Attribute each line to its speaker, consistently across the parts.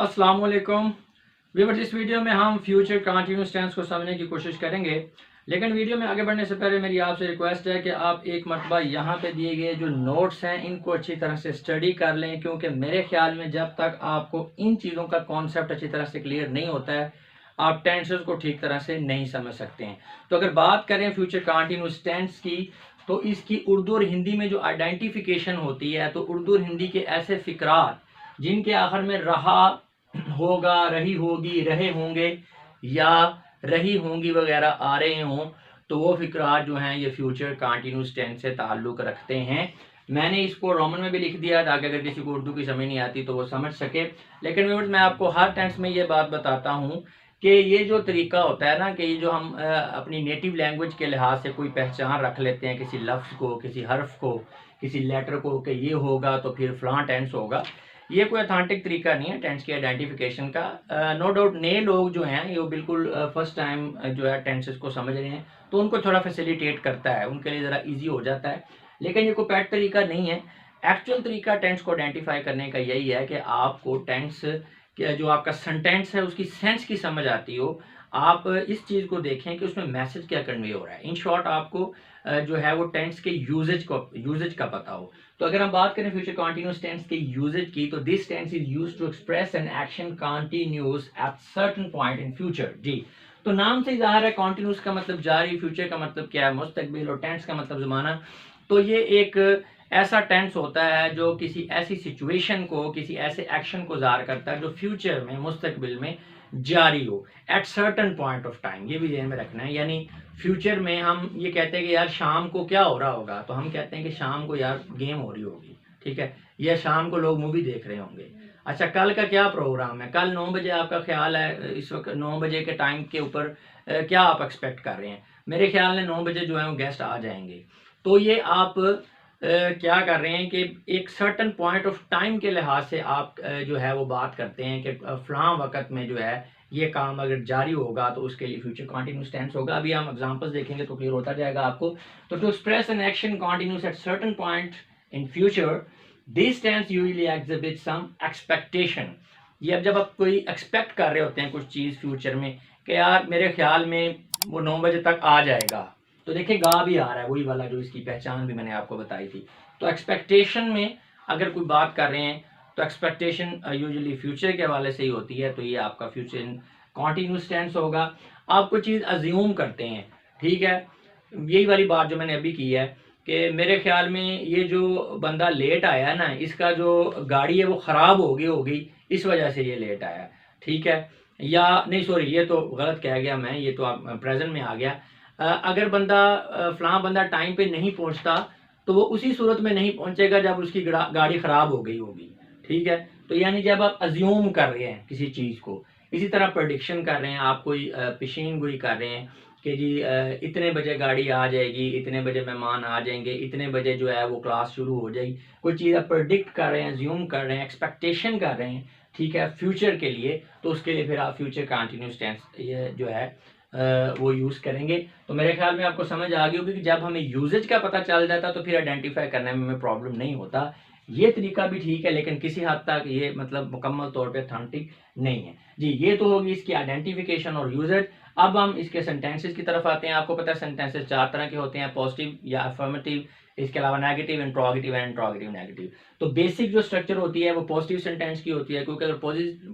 Speaker 1: अस्सलाम वालेकुम व्यूअर्स। इस वीडियो में हम फ्यूचर कंटिन्यूअस टेंस को समझने की कोशिश करेंगे, लेकिन वीडियो में आगे बढ़ने से पहले मेरी आपसे रिक्वेस्ट है कि आप एक मरतबा यहाँ पे दिए गए जो नोट्स हैं इनको अच्छी तरह से स्टडी कर लें, क्योंकि मेरे ख्याल में जब तक आपको इन चीज़ों का कॉन्सेप्ट अच्छी तरह से क्लियर नहीं होता है आप टेंसेस को ठीक तरह से नहीं समझ सकते हैं। तो अगर बात करें फ्यूचर कंटिन्यूअस टेंस की, तो इसकी उर्दू और हिंदी में जो आइडेंटिफिकेशन होती है, तो उर्दू और हिंदी के ऐसे फिक्रात जिनके आखिर में रहा होगा, रही होगी, रहे होंगे या रही होंगी वगैरह आ रहे हों, तो वो फिक्रात जो हैं ये फ्यूचर कंटिन्यूअस टेंस से ताल्लुक़ रखते हैं। मैंने इसको रोमन में भी लिख दिया ताकि अगर किसी को उर्दू की समझ नहीं आती तो वो समझ सके। लेकिन व्यूअर्स, मैं आपको हर टेंस में ये बात बताता हूँ कि ये जो तरीका होता है ना, कि ये जो हम अपनी नेटिव लैंग्वेज के लिहाज से कोई पहचान रख लेते हैं किसी लफ्ज़ को, किसी हर्फ को, किसी लेटर को, कि ये होगा तो फिर फ़लाँ टेंस होगा, ये कोई अथेंटिक तरीका नहीं है टेंस के आइडेंटिफिकेशन का। नो डाउट नए लोग जो हैं ये बिल्कुल फर्स्ट टाइम जो है टेंसेस को समझ रहे हैं, तो उनको थोड़ा फैसिलिटेट करता है, उनके लिए ज़रा इजी हो जाता है, लेकिन ये कोई पैट तरीका नहीं है। एक्चुअल तरीका टेंस को आइडेंटिफाई करने का यही है कि आपको टेंस के जो आपका सेंटेंस है उसकी सेंस की समझ आती हो। आप इस चीज़ को देखें कि उसमें मैसेज क्या कन्वे हो रहा है। इन शॉर्ट आपको जो है वो टेंस के यूजेज का पता हो। तो अगर हम बात करें फ्यूचर कंटिन्यूअस टेंस के यूजेज की, तो this tense is used to express an action continuous at certain point in future. जी, तो नाम से ज़ाहिर है कंटिन्यूअस का मतलब जारी, फ्यूचर का मतलब क्या है मुस्तकबिल, और टेंस का मतलब ज़माना। तो ये एक ऐसा टेंस होता है जो किसी ऐसी सिचुएशन को, किसी ऐसे एक्शन को ज़ाहिर करता है जो फ्यूचर में, मुस्तकबिल में जारी हो at certain point of time. ये भी ध्यान में रखना है। यानी फ्यूचर में हम ये कहते हैं कि यार शाम को क्या हो रहा होगा, तो हम कहते हैं कि शाम को यार गेम हो रही होगी, ठीक है, या शाम को लोग मूवी देख रहे होंगे। अच्छा, कल का क्या प्रोग्राम है, कल 9 बजे आपका ख्याल है, इस वक्त 9 बजे के टाइम के ऊपर क्या आप एक्सपेक्ट कर रहे हैं? मेरे ख्याल में 9 बजे जो है वो गेस्ट आ जाएंगे। तो ये आप क्या कर रहे हैं कि एक सर्टन पॉइंट ऑफ टाइम के लिहाज से आप जो है वो बात करते हैं कि फ़लाँ वक़्त में जो है ये काम अगर जारी होगा तो उसके लिए फ्यूचर कंटिन्यूअस टेंस होगा। अभी हम एग्जांपल्स देखेंगे तो क्लियर होता जाएगा आपको। तो to express an action continuous at certain point in future, this tense usually exhibit some expectation. ये अब जब आप कोई एक्सपेक्ट कर रहे होते हैं कुछ चीज़ फ्यूचर में कि यार मेरे ख्याल में वो 9 बजे तक आ जाएगा, तो देखिए गा भी आ रहा है, वही वाला जो इसकी पहचान भी मैंने आपको बताई थी। तो एक्सपेक्टेशन में अगर कोई बात कर रहे हैं तो एक्सपेक्टेशन यूजुअली फ्यूचर के हवाले से ही होती है, तो ये आपका फ्यूचर कंटिन्यूअस टेंस होगा। आप कोई चीज़ अज्यूम करते हैं, ठीक है, यही वाली बात जो मैंने अभी की है कि मेरे ख्याल में ये जो बंदा लेट आया ना, इसका जो गाड़ी है वो ख़राब हो गई होगी, इस वजह से ये लेट आया, ठीक है। या नहीं, सॉरी, ये तो गलत कह गया मैं, ये तो आप प्रेजेंट में आ गया। अगर बंदा फ़लाँ बंदा टाइम पे नहीं पहुंचता तो वो उसी सूरत में नहीं पहुंचेगा जब उसकी गाड़ी ख़राब हो गई होगी, ठीक है। तो यानी जब आप अज्यूम कर रहे हैं किसी चीज़ को, इसी तरह प्रेडिक्शन कर रहे हैं, आप कोई पेशीन गोई कर रहे हैं कि जी इतने बजे गाड़ी आ जाएगी, इतने बजे मेहमान आ जाएंगे, इतने बजे जो है वो क्लास शुरू हो जाएगी, कोई चीज़ आप प्रेडिक्ट कर रहे हैं, अज्यूम कर रहे हैं, एक्सपेक्टेशन कर रहे हैं, ठीक है, फ्यूचर के लिए, तो उसके लिए फिर आप फ्यूचर कंटिन्यूअस टेंस ये जो है वो यूज़ करेंगे। तो मेरे ख्याल में आपको समझ आ गई होगी कि जब हमें यूजेज का पता चल जाता तो फिर आइडेंटिफाई करने में हमें प्रॉब्लम नहीं होता। ये तरीका भी ठीक है, लेकिन किसी हद तक ये मतलब मुकम्मल तौर पे ऑथेंटिक नहीं है। जी, ये तो होगी इसकी आइडेंटिफिकेशन और यूजेज। अब हम इसके सेंटेंसेस की तरफ आते हैं। आपको पता है सेंटेंसेस 4 तरह के होते हैं, पॉजिटिव या अफर्मेटिव, इसके अलावा negative, interrogative and interrogative negative. तो बेसिक जो स्ट्रक्चर होती है वो पॉजिटिव सेंटेंस की होती है, क्योंकि अगर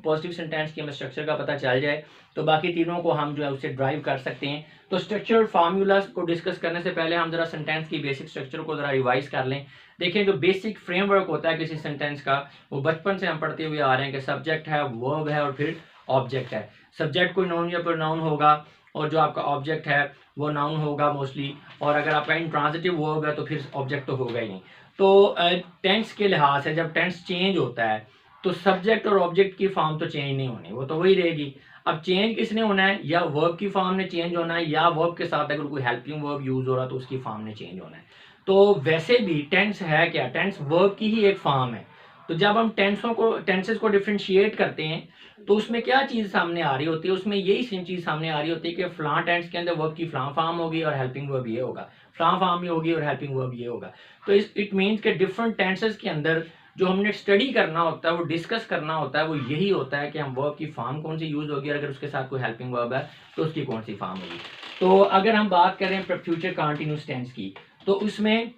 Speaker 1: पॉजिटिव सेंटेंस की हमें स्ट्रक्चर का पता चल जाए तो बाकी तीनों को हम जो है उससे ड्राइव कर सकते हैं। तो स्ट्रक्चर फार्मूलाज को डिस्कस करने से पहले हम जरा सेंटेंस की बेसिक स्ट्रक्चर को जरा रिवाइज कर लें। देखिए, जो बेसिक फ्रेमवर्क होता है किसी सेंटेंस का, वो बचपन से हम पढ़ते हुए आ रहे हैं कि सब्जेक्ट है, वर्ब है और फिर ऑब्जेक्ट है। सब्जेक्ट कोई नाउन या प्रोनाउन होगा और जो आपका ऑब्जेक्ट है वो नाउन होगा मोस्टली, और अगर आपका इंट्रांजिटिव वर्ब है तो फिर ऑब्जेक्ट तो होगा ही नहीं। तो टेंस के लिहाज से जब टेंस चेंज होता है तो सब्जेक्ट और ऑब्जेक्ट की फॉर्म तो चेंज नहीं होनी, वो तो वही रहेगी। अब चेंज किसने होना है, या वर्ब की फॉर्म ने चेंज होना है, या वर्ब के साथ अगर कोई हेल्पिंग वर्ब यूज हो रहा तो उसकी फॉर्म ने चेंज होना है। तो वैसे भी टेंस है क्या, टेंस वर्ब की ही एक फॉर्म है। तो जब हम टेंसेस को डिफ्रेंशिएट करते हैं तो उसमें क्या चीज़ सामने आ रही होती है, उसमें यही सेम चीज़ सामने आ रही होती है कि फ़लाँ टेंस के अंदर वर्ब की फ़लाँ फॉर्म होगी और हेल्पिंग वर्ब ये होगा, फ़लाँ फॉर्म ये होगी और हेल्पिंग वर्ब ये होगा। तो इट मीन्स के डिफरेंट टेंसेस के अंदर जो हमने स्टडी करना होता है, वो डिस्कस करना होता है, वो यही होता है कि हम वर्ब की फॉर्म कौन सी यूज़ होगी, अगर उसके साथ कोई हेल्पिंग वर्ब है तो उसकी कौन सी फॉर्म होगी। तो अगर हम बात करें फ्यूचर कंटिन्यूअस टेंस की, तो उसमें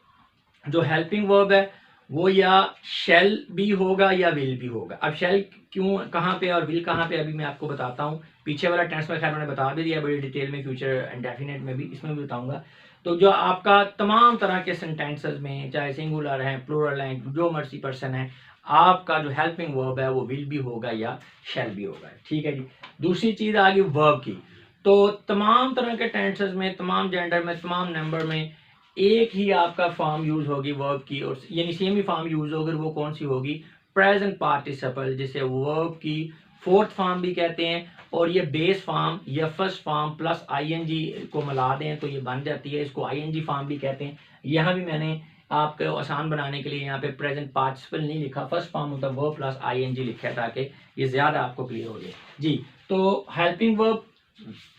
Speaker 1: जो हेल्पिंग वर्ब है वो या शेल भी होगा या विल भी होगा। अब शेल क्यों कहाँ पे और विल कहाँ पे, अभी मैं आपको बताता हूँ। पीछे वाला टेंस में खैर मैंने बता भी दिया बड़ी डिटेल में, फ्यूचर इंडेफिनिट में भी, इसमें भी बताऊंगा। तो जो आपका तमाम तरह के सेंटेंसेस में, चाहे सिंगुलर हैं, प्लूरल हैं, जो मर्जी पर्सन है, आपका जो हेल्पिंग वर्ब है वो विल भी होगा या शेल भी होगा। ठीक है जी। दूसरी चीज़ आ गई वर्ब की। तो तमाम तरह के टेंसेस में, तमाम जेंडर में, तमाम नंबर में एक ही आपका फॉर्म यूज होगी वर्ब की, और यानी सेम ही फॉर्म यूज होगी। वो कौन सी होगी? प्रेजेंट पार्टिसिपल, जिसे वर्ब की फोर्थ फॉर्म भी कहते हैं, और ये बेस फॉर्म या फर्स्ट फॉर्म प्लस आईएनजी को मिला दें तो ये बन जाती है, इसको आईएनजी फॉर्म भी कहते हैं। यहाँ भी मैंने आपको आसान बनाने के लिए यहाँ पे प्रेजेंट पार्टिसिपल नहीं लिखा, फर्स्ट फॉर्म होता है वर्ब प्लस आईएनजी लिखा है, ताकि ये ज़्यादा आपको क्लियर हो जाए जी। तो हेल्पिंग वर्ब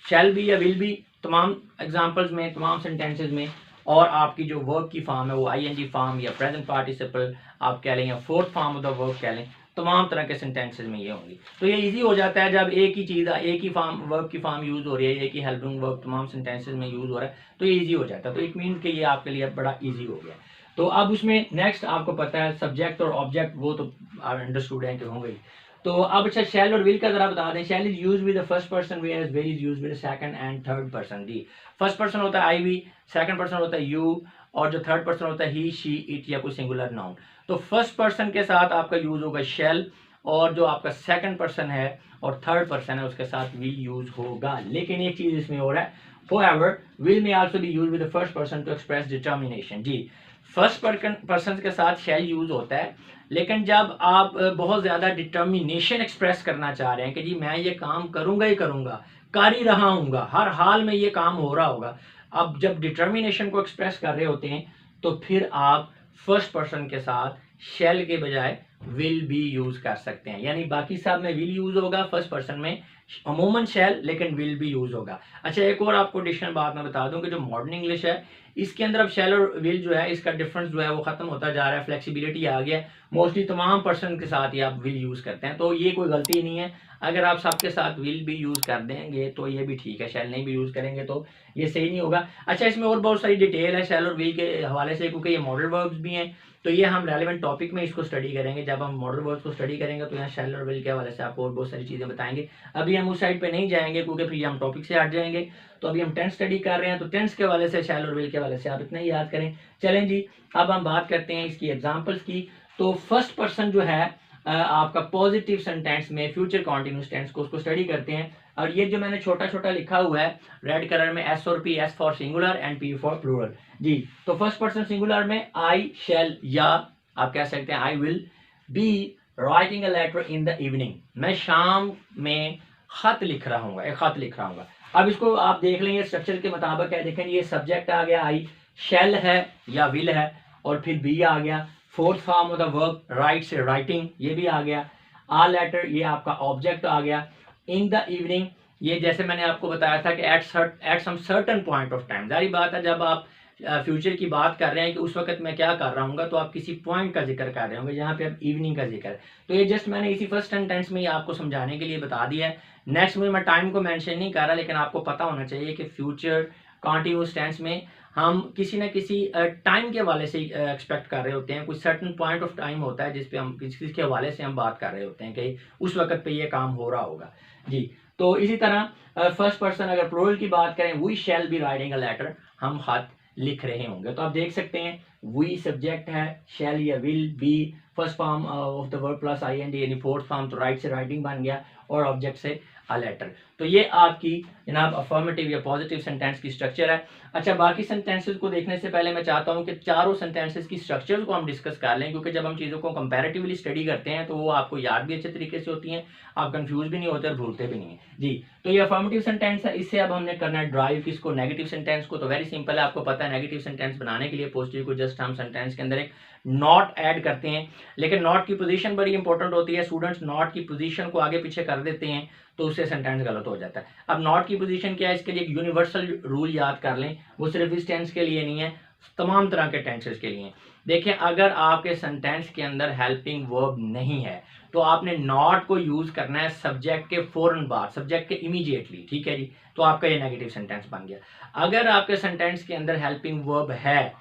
Speaker 1: शैल भी या विल भी तमाम एग्जांपल्स में, तमाम सेंटेंसेस में, और आपकी जो वर्ब की फॉर्म है वो आईएनजी फॉर्म या प्रेजेंट पार्टिसिपल आप कह लें, या fourth form of the verb कह लें, तमाम तरह के सेंटेंसेस में ये होंगी। तो ये इजी हो जाता है जब एक ही चीज़, एक ही फॉर्म, वर्ब की फॉर्म यूज हो रही है, एक ही हेल्पिंग वर्ब तमाम सेंटेंसेस में यूज हो रहा है, तो ये इजी हो जाता है। तो इट मीन कि ये आपके लिए बड़ा इजी हो गया। तो अब उसमें नेक्स्ट आपको पता है सब्जेक्ट और ऑब्जेक्ट, वो तो अंडरस्टूड है कि होंगे। तो अब अच्छा शैल और विल का जरा बता दें। Shall is use with the first person, where is will is use with the second and third person. जी, फर्स्ट पर्सन होता है आई वी, सेकंड पर्सन होता है यू, और जो थर्ड पर्सन होता है ही, शी, इट या कोई सिंगुलर नाउन। तो फर्स्ट पर्सन के साथ आपका यूज होगा शेल, और जो आपका सेकंड पर्सन है और थर्ड पर्सन है उसके साथ विल यूज होगा। लेकिन एक चीज इसमें हो रहा है, however will may also be used with the first person to express determination। जी, फर्स्ट पर्सन के साथ शेल यूज होता है, लेकिन जब आप बहुत ज्यादा डिटर्मिनेशन एक्सप्रेस करना चाह रहे हैं कि जी मैं ये काम करूंगा ही करूंगा, कर ही रहा हूँगा, हर हाल में ये काम हो रहा होगा, अब जब डिटर्मिनेशन को एक्सप्रेस कर रहे होते हैं तो फिर आप फर्स्ट पर्सन के साथ शेल के बजाय विल भी यूज कर सकते हैं। यानी बाकी सब में विल यूज होगा, फर्स्ट पर्सन में अमूमन शेल, लेकिन विल भी यूज होगा। अच्छा, एक और आपको एडिशनल बात मैं बता दूं कि जो मॉडर्न इंग्लिश है इसके अंदर अब शेल और विल जो है, इसका डिफरेंस जो है वो खत्म होता जा रहा है, फ्लेक्सिबिलिटी आ गया। मोस्टली तमाम पर्सन के साथ ही आप विल यूज करते हैं, तो ये कोई गलती नहीं है। अगर आप सबके साथ विल भी यूज कर देंगे तो ये भी ठीक है, शेल नहीं भी यूज करेंगे तो ये सही नहीं होगा। अच्छा, इसमें और बहुत सारी डिटेल है शेल और विल के हवाले से, क्योंकि ये मॉडल वर्ब्स भी हैं, तो ये हम रेलेवेंट टॉपिक में इसको स्टडी करेंगे। जब हम मॉडल वर्ब्स को स्टडी करेंगे तो यहाँ शेल और विल के हवाले से आपको और बहुत सारी चीज़ें बताएंगे। अभी हम उस साइड पे नहीं जाएंगे क्योंकि फिर हम टॉपिक से हट जाएंगे। तो अभी हम टेंस स्टडी कर रहे हैं, तो टेंस के हवाले से, शेल और विल के हवाले से आप इतना ही याद करें। चलें जी, अब हम बात करते हैं इसकी एग्जाम्पल्स की। तो फर्स्ट पर्सन जो है आपका पॉजिटिव सेंटेंस में फ्यूचर कॉन्टिन्यूस टेंस को, उसको स्टडी करते हैं। और ये जो मैंने छोटा छोटा लिखा हुआ है रेड कलर में, एस और P, S for singular and P for plural. जी, तो फर्स्ट पर्सन सिंगुलर में आई शैल, या आप कह सकते हैं I will be writing a letter in the evening. मैं शाम में खत लिख रहा हूँ, एक खत लिख रहा हूँ। अब इसको आप देख लेंगे स्ट्रक्चर के मुताबिक है। देखें, ये सब्जेक्ट आ गया आई, शैल है या विल है, और फिर बी आ गया, fourth form of the verb right से राइटिंग, ये भी आ गया। आ लेटर, ये आपका ऑब्जेक्ट आ गया। इन द इवनिंग, ये जैसे मैंने आपको बताया था कि at some certain point of time. जारी बात है, जब आप फ्यूचर की बात कर रहे हैं कि उस वक्त मैं क्या कर रहा हूँ, तो आप किसी पॉइंट का जिक्र कर रहे होंगे, जहाँ पे अब इवनिंग का जिक्र है। तो ये जस्ट मैंने इसी फर्स्ट सेंटेंस में ही आपको समझाने के लिए बता दिया है। नेक्स्ट में मैं टाइम को मेंशन नहीं कर रहा, लेकिन आपको पता होना चाहिए कि फ्यूचर कॉन्टिन्यूअस टेंस में हम किसी न किसी टाइम के हवाले से एक्सपेक्ट कर रहे होते हैं। कुछ सर्टन पॉइंट ऑफ टाइम होता है जिस पे हम किसी के हवाले से हम बात कर रहे होते हैं कि उस वक्त पे ये काम हो रहा होगा। जी, तो इसी तरह फर्स्ट पर्सन अगर प्लूरल की बात करें, we shall be writing a letter, हम खत लिख रहे होंगे। तो आप देख सकते हैं वी सब्जेक्ट है, शैल या will be first form of the verb plus IND, यानी फोर्थ फॉर्म, तो राइट से राइटिंग बन गया, और ऑब्जेक्ट से अ लेटर। तो ये आपकी जनाब अफर्मेटिव या पॉजिटिव सेंटेंस की स्ट्रक्चर है। अच्छा, बाकी सेंटेंसेस को देखने से पहले मैं चाहता हूं कि चारों सेंटेंसेस की स्ट्रक्चर्स को हम डिस्कस कर लें, क्योंकि जब हम चीज़ों को कंपैरेटिवली स्टडी करते हैं तो वो आपको याद भी अच्छे तरीके से होती हैं, आप कंफ्यूज भी नहीं होते और भूलते भी नहीं है। जी, तो ये अफर्मेटिव सेंटेंस है। इससे अब हमने करना है ड्राइव किसको, नेगेटिव सेंटेंस को। तो वेरी सिंपल है, आपको पता है नेगेटिव सेंटेंस बनाने के लिए पॉजिटिव को जस्ट हम सेंटेंस के अंदर एक नॉट ऐड करते हैं, लेकिन नॉट की पोजीशन बड़ी इंपॉर्टेंट होती है। स्टूडेंट्स नॉट की पोजीशन को आगे पीछे कर देते हैं तो उससे सेंटेंस गलत हो जाता है। अब नॉट की पोजीशन क्या है, इसके लिए एक यूनिवर्सल रूल याद कर लें, वो सिर्फ इस टेंस के लिए नहीं है, तमाम तरह के टेंसेस के लिए। देखिए, अगर आपके सेंटेंस के अंदर हेल्पिंग वर्ब नहीं है तो आपने नॉट को यूज करना है सब्जेक्ट के फौरन बाद, सब्जेक्ट के इमीडिएटली, ठीक है जी। तो आपका ये नेगेटिव सेंटेंस बन गया। अगर आपके सेंटेंस के अंदर हेल्पिंग वर्ब है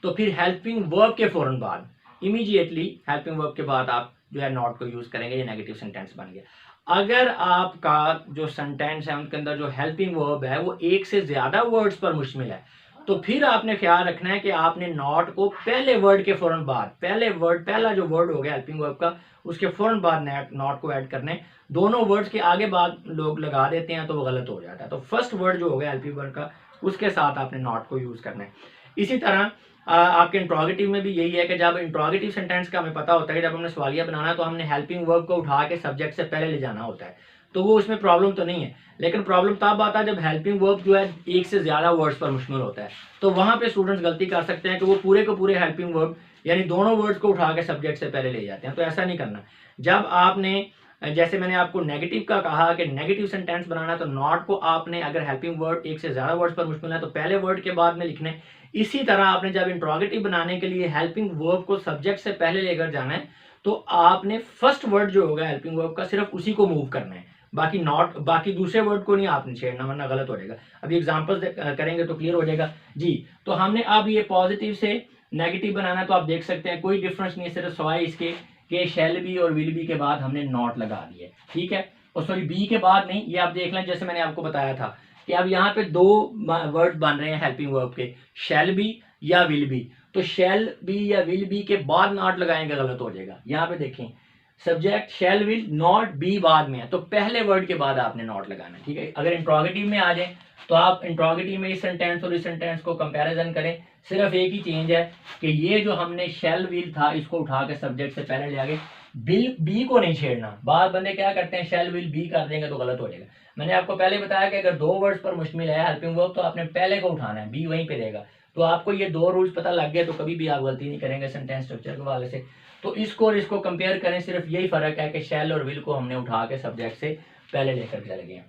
Speaker 1: तो फिर हेल्पिंग वर्ब के फौरन बाद, इमीडिएटली हेल्पिंग वर्ब के बाद आप जो है नॉट को यूज करेंगे, ये नेगेटिव सेंटेंस बन गया। अगर आपका जो सेंटेंस है उनके अंदर जो हेल्पिंग वर्ब है वो एक से ज्यादा वर्ड्स पर मुश्तमिल है तो फिर आपने ख्याल रखना है कि आपने नॉट को पहले वर्ड के फौरन बाद, पहला जो वर्ड हो गया हेल्पिंग वर्ब का उसके फौरन बाद नॉट को ऐड करने। दोनों वर्ड्स के आगे बाद लोग लगा देते हैं तो वो गलत हो जाता है। तो फर्स्ट वर्ड जो हो गया हेल्पिंग वर्ब का उसके साथ आपने नॉट को यूज करना है। इसी तरह आपके इंट्रोगेटिव में भी यही है कि जब इंट्रोगेटिव सेंटेंस का हमें पता होता है कि जब हमने सवालिया बनाना तो हमने हेल्पिंग वर्ब को उठा के सब्जेक्ट से पहले ले जाना होता है, तो वो उसमें प्रॉब्लम तो नहीं है। लेकिन प्रॉब्लम तब आता है जब हेल्पिंग वर्ब जो है एक से ज्यादा वर्ड्स पर मुश्तमिल होता है, तो वहां पे स्टूडेंट्स गलती कर सकते हैं कि वो पूरे को पूरे हेल्पिंग वर्ब यानी दोनों वर्ड्स को उठा के सब्जेक्ट से पहले ले जाते हैं। तो ऐसा नहीं करना। जब आपने, जैसे मैंने आपको नेगेटिव का कहा कि नेगेटिव सेंटेंस बनाना है तो नॉट को आपने, अगर हेल्पिंग वर्ड एक से ज्यादा वर्ड्स पर मुश्किल है तो पहले वर्ड के बाद में लिखने। इसी तरह आपने जब इंट्रोगेटिव बनाने के लिए हेल्पिंग वर्ब को सब्जेक्ट से पहले लेकर जाना है तो आपने फर्स्ट वर्ड जो होगा हेल्पिंग वर्ब का सिर्फ उसी को मूव करना है, बाकी नॉट, बाकी दूसरे वर्ड को नहीं आपने छेड़ना वरना गलत हो जाएगा। अभी एग्जांपल्स करेंगे तो क्लियर हो जाएगा जी। तो हमने अब ये पॉजिटिव से नेगेटिव बनाना, तो आप देख सकते हैं कोई डिफरेंस नहीं है, सिर्फ सवाई इसके कि शैल बी और विल बी के बाद हमने नॉट लगा दिए, ठीक है। और सॉरी बी के बाद नहीं, ये आप देख लें जैसे मैंने आपको बताया था कि अब यहाँ पे दो वर्ड बन रहे हैं हेल्पिंग वर्ब के, शैल बी या विल बी। तो शैल बी या विल बी के बाद नॉट लगाएंगे गलत हो जाएगा। यहाँ पे देखें subject shell will, not B बाद में है तो पहले वर्ड के बाद आपने नॉट लगाना है, ठीक है। अगर इंट्रोगेटिव में आ जाए तो आप इंट्रोगेटिव में इस सेंटेंस और इस सेंटेंस को कंपैरिजन करें, सिर्फ एक ही चेंज है कि ये जो हमने शैल विल था इसको उठा के सब्जेक्ट से पहले ले आगे, बिल बी को नहीं छेड़ना। बाद बंदे क्या करते हैं शैल विल बी कर देंगे तो गलत हो जाएगा। मैंने आपको पहले बताया कि अगर दो वर्ड्स पर मुश्तमिल है हेल्पिंग वर्ब तो आपने पहले को उठाना है, बी वहीं पे रहेगा। तो आपको ये दो रूल्स पता लग गए तो कभी भी आप गलती नहीं करेंगे सेंटेंस स्ट्रक्चर के हवाले से। तो इसको और इसको कंपेयर करें, सिर्फ यही फर्क है कि शैल और विल को हमने उठा के सब्जेक्ट से पहले लेकर चले गए।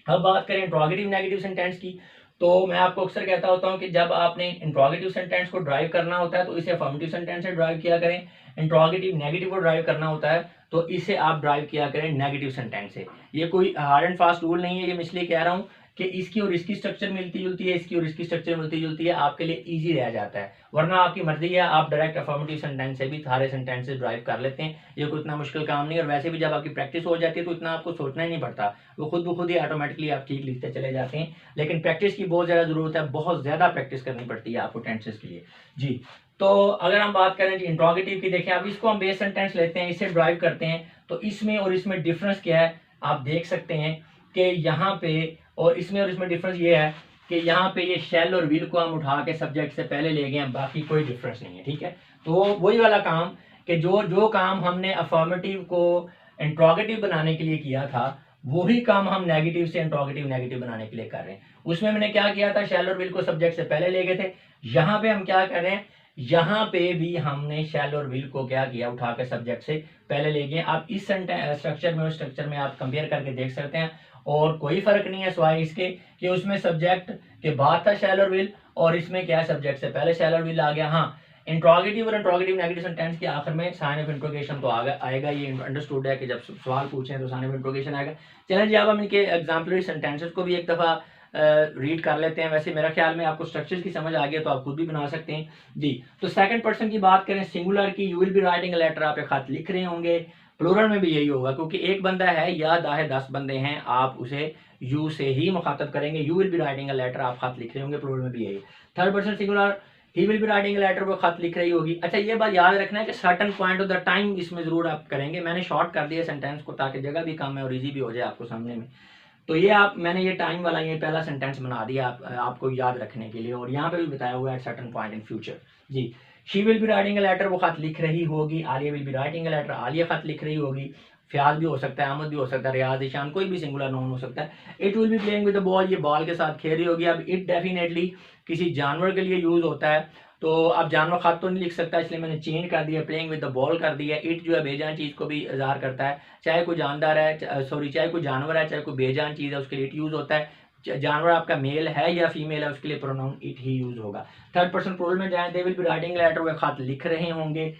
Speaker 1: अब बात करें इंट्रोगेटिव नेगेटिव सेंटेंस की, तो मैं आपको अक्सर कहता होता हूं कि जब आपने इंट्रोगेटिव सेंटेंस को ड्राइव करना होता है तो इसे अफर्मेटिव सेंटेंस से ड्राइव किया करें। इंट्रोगेटिव नेगेटिव को ड्राइव करना होता है तो इसे आप ड्राइव किया करें नेगेटिव सेंटेंस से। ये कोई हार्ड एंड फास्ट रूल नहीं है, ये मैं इसलिए कह रहा हूं कि इसकी और इसकी स्ट्रक्चर मिलती जुलती है, इसकी और इसकी स्ट्रक्चर मिलती जुलती है, आपके लिए इजी रह जाता है। वरना आपकी मर्जी है, आप डायरेक्ट अफर्मेटिव सेंटेंस से भी सारे सेंटेंसेस ड्राइव कर लेते हैं, ये कोई इतना मुश्किल काम नहीं है। और वैसे भी जब आपकी प्रैक्टिस हो जाती है तो इतना आपको सोचना ही नहीं पड़ता, वो खुद ब खुद ही ऑटोमेटिकली आप ठीक लिखते चले जाते हैं। लेकिन प्रैक्टिस की बहुत ज़्यादा जरूरत है, बहुत ज़्यादा प्रैक्टिस करनी पड़ती है आपको टेंसेस के लिए जी। तो अगर हम बात करें जी इंट्रोगेटिव की, देखें अब इसको हम बेस सेंटेंस लेते हैं, इसे ड्राइव करते हैं, तो इसमें और इसमें डिफरेंस क्या है आप देख सकते हैं कि यहाँ पे और इसमें डिफरेंस ये है कि यहाँ पे ये शैल और विल को हम उठा के सब्जेक्ट से पहले ले गए हैं, बाकी कोई डिफरेंस नहीं है, ठीक है। तो वही वाला काम कि जो काम हमने अफर्मेटिव को इंट्रोगेटिव बनाने के लिए किया था वही काम हम नेगेटिव से इंट्रोगेटिव नेगेटिव बनाने के लिए कर रहे हैं। उसमें मैंने क्या किया था, शैल और विल को सब्जेक्ट से पहले ले गए थे। यहाँ पे हम क्या कर रहे हैं, यहाँ पे भी हमने शैल और विल को क्या किया, उठा के सब्जेक्ट से पहले ले गए। आप इस स्ट्रक्चर में और स्ट्रक्चर में आप कंपेयर करके देख सकते हैं और कोई फर्क नहीं है सिवाय इसके कि उसमें सब्जेक्ट के बाद था शैल और विल और इसमें क्या सब्जेक्ट से पहले शैल और विल आ गया। हाँ, इंट्रोगेटिव और इंट्रोगेटिव नेगेटिव सेंटेंस के आखिर में साइन ऑफ इंट्रोगेशन तो आएगा, ये अंडरस्टूड है कि जब सवाल पूछे तो साइन ऑफ इंट्रोगेशन आएगा। चलें जी, अब हम इनके एग्जाम्पलरी सेंटेंसेस को भी एक दफ़ा रीड कर लेते हैं। वैसे मेरा ख्याल में आपको स्ट्रक्चर की समझ आ गया तो आप खुद भी बना सकते हैं जी। तो सेकंड पर्सन की बात करें सिंगुलर की, you will be writing a letter, आप एक खत लिख रहे होंगे। प्लूरल में भी यही होगा क्योंकि एक बंदा है या दाहे 10 बंदे हैं, आप उसे यू से ही मुखातब करेंगे। You will be writing a letter, आप खत लिख रहे होंगे, प्लूरल में भी यही। Third person singular, he will be writing a letter, वो खत लिख रही होगी। अच्छा, ये बात याद रखना है कि certain point of the time इसमें जरूर आप करेंगे। मैंने शॉर्ट कर दिया सेंटेंस को ताकि जगह भी कम है और इजी भी हो जाए आपको समझने में। तो ये मैंने ये टाइम वाला ये पहला सेंटेंस बना दिया आपको याद रखने के लिए, और यहाँ पे भी बताया हुआ है at certain point in future जी। She will be writing a letter, वो खत लिख रही होगी। Alia will be writing a letter, Alia खत लिख रही होगी। फ्याज भी हो सकता है, अहमद भी हो सकता है, रियाज, ईशान, कोई भी सिंगुलर नाउन हो सकता है। It will be playing with the ball, ये बॉल के साथ खेल रही होगी। अब इट डेफिनेटली किसी जानवर के लिए यूज होता है, तो अब जानवर खत तो नहीं लिख सकता इसलिए मैंने चेंज कर दिया, प्लेइंग विद द बॉल कर दिया। इट जो है बेजान चीज को भी इज़हार करता है, चाहे कोई जानदार है, सॉरी चाहे कोई जानवर है, चाहे कोई बेजान चीज है, उसके लिए इट यूज होता है। जानवर आपका मेल है या फीमेल है, उसके लिए प्रोनाउन इट ही यूज होगा। थर्ड पर्सन प्लूरल में जाएं, they will be writing letter, वे खत लिख रहे होंगे।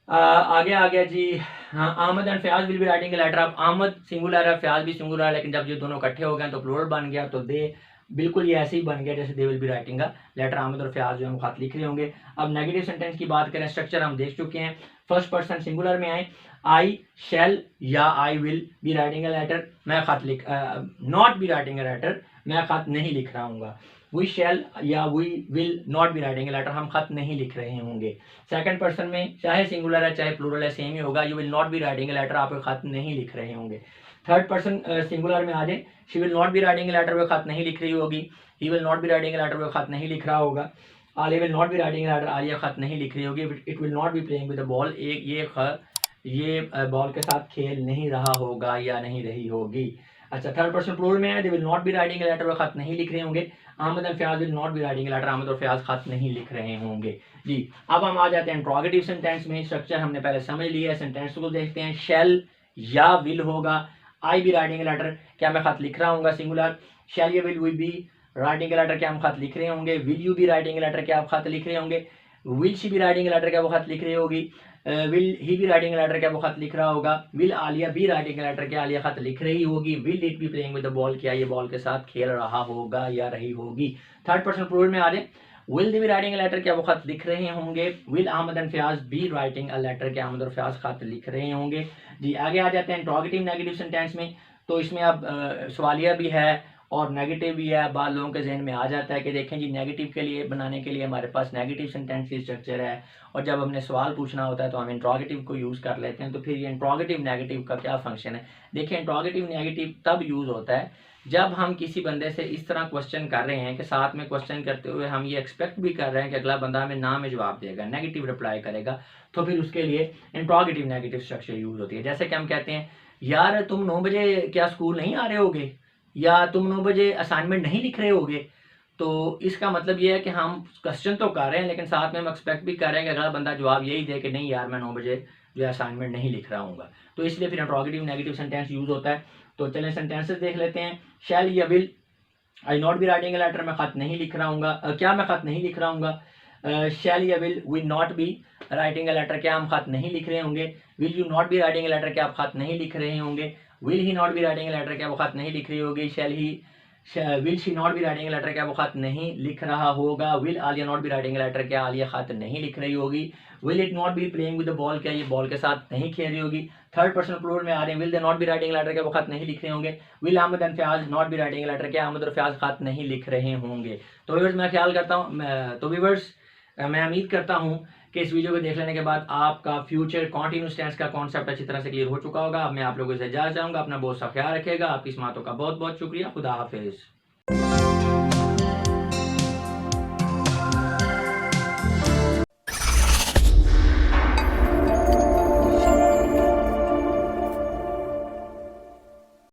Speaker 1: आगे आ गया जी, हाँ, Ahmad and Fayaz will be writing letter. अब अहमद सिंगुलर है, फयाज भी सिंगुलर है, लेकिन जब ये दोनों इकट्ठे हो गए तो प्लूरल बन गया, तो दे बिल्कुल ये ऐसे ही बन गया जैसे they will be writing letter. Ahmad और फयाज जो है खत लिख रहे होंगे। अब नेगेटिव सेंटेंस की बात करें, स्ट्रक्चर हम देख चुके हैं। फर्स्ट पर्सन सिंगुलर में आए, आई शैल या I will be writing a letter, मैं खत लिख, not be writing a letter, मैं खत नहीं लिख रहा हूँ। वी शैल या we will not be writing letter, हम खत नहीं लिख रहे होंगे। सेकंड पर्सन में चाहे सिंगुलर है चाहे प्लूरल है सेम ही होगा, you will not be writing letter, आप खत नहीं लिख रहे होंगे। थर्ड पर्सन सिंगुलर में आ जाए, she will not be writing letter, वो खत नहीं लिख रही होगी। He will not be writing letter, वो खत नहीं लिख रहा होगा। Alia will not be writing letter, Alia खत नहीं लिख रही होगी। It will not be playing with the ball, ये बॉल के साथ खेल नहीं रहा होगा या नहीं रही होगी। अच्छा, थर्ड पर्सन प्लूरल में है, they will not be writing letter, वो खत नहीं लिख रहे होंगे। Ahmad and Fayaz will not be writing letter, Ahmad और फयाज खत नहीं लिख रहे होंगे जी। अब हम आ जाते हैं इंट्रोगेटिव सेंटेंस में। स्ट्रक्चर हमने पहले समझ लिया है, सेंटेंस को देखते हैं। शैल या विल होगा, आई बी राइटिंग लेटर, क्या मैं खत लिख रहा हूँ, सिंगुलर। शैल या will we be writing letter, क्या हम खत लिख रहे होंगे। Will you be writing letter, क्या आप खत लिख रहे होंगे। Will she be writing letter, क्या वो खत लिख रही होगी। Will he be writing letter, क्या वो खत लिख रहा होगा। Will Aliya be writing letter, क्या आलिया खत लिख रही होगी। Will it be playing with the ball, क्या ये बॉल के साथ खेल रहा होगा या रही होगी। थर्ड पर्सन प्लूरल में आ जाए, will they be writing letter, क्या वो खत लिख रहे होंगे। Will Ahmed and Fayaz be writing a letter, क्या अहमद और फयाज खत लिख रहे होंगे जी। आगे आ जाते हैं इंट्रोगेटिव नेगेटिव सेंटेंस में। तो इसमें अब सवालिया भी है और नेगेटिव भी है। बाद लोगों के जहन में आ जाता है कि देखें जी, नेगेटिव के लिए बनाने के लिए हमारे पास नेगेटिव सेंटेंस की स्ट्रक्चर है, और जब हमने सवाल पूछना होता है तो हम इंट्रोगेटिव को यूज़ कर लेते हैं। तो फिर ये इंट्रोगेटिव नेगेटिव का क्या फंक्शन है। देखिए, इंट्रोगेटिव नेगेटिव तब यूज़ होता है जब हम किसी बंदे से इस तरह क्वेश्चन कर रहे हैं कि साथ में क्वेश्चन करते हुए हम ये एक्सपेक्ट भी कर रहे हैं कि अगला बंदा हमें ना में जवाब देगा, नेगेटिव रिप्लाई करेगा, तो फिर उसके लिए इंट्रोगेटिव नेगेटिव स्ट्रक्चर यूज़ होती है। जैसे कि हम कहते हैं, यार तुम 9 बजे क्या स्कूल नहीं आ रहे होगे, या तुम 9 बजे असाइनमेंट नहीं लिख रहे होगे। तो इसका मतलब ये है कि हम क्वेश्चन तो कर रहे हैं, लेकिन साथ में हम एक्सपेक्ट भी कर रहे हैं कि अगला बंदा जवाब यही दे कि नहीं यार, मैं 9 बजे जो है असाइनमेंट नहीं लिख रहा हूँ। तो इसलिए फिर इंट्रोगेटिव नेगेटिव सेंटेंस यूज़ होता है। तो चलें सेंटेंसेस देख लेते हैं। शैल या will, I not be writing letter, मैं खत नहीं लिख रहा हूँ, क्या मैं खत नहीं लिख रहा हूँ। शैल या will we not be writing letter, क्या हम खत नहीं लिख रहे होंगे। Will you not be writing letter, क्या आप खत नहीं लिख रहे होंगे। Will he not be writing letter, क्या वो खत नहीं लिख रही होगी। Will she not be writing letter, क्या वो खत नहीं लिख रहा होगा। Will Aliya not be writing letter, क्या आलिया खत नहीं लिख रही होगी। Will it not be playing with the ball, क्या ये बॉल के साथ नहीं खेल रही होगी। थर्ड पर्सन प्लूरल में आ रहे हैं, will they not be writing letter, क्या वो खत नहीं लिख रहे होंगे। Will Ahmed and Fayaz not be writing letter, क्या अहमद और फयाज खत नहीं लिख रहे होंगे। तो व्यूअर्स, मैं ख्याल करता हूँ, तो व्यूअर्स मैं उम्मीद करता हूँ कि इस वीडियो को देख लेने के बाद आपका फ्यूचर कॉन्टिन्यूस टेंस का कॉन्सेप्ट अच्छी तरह से क्लियर हो चुका होगा। अब मैं आप लोगों से इजाज़त चाहूँगा, अपना बहुत सा ख्याल रखिएगा। आपकी इस बातों का बहुत बहुत शुक्रिया। खुदा हाफिज़।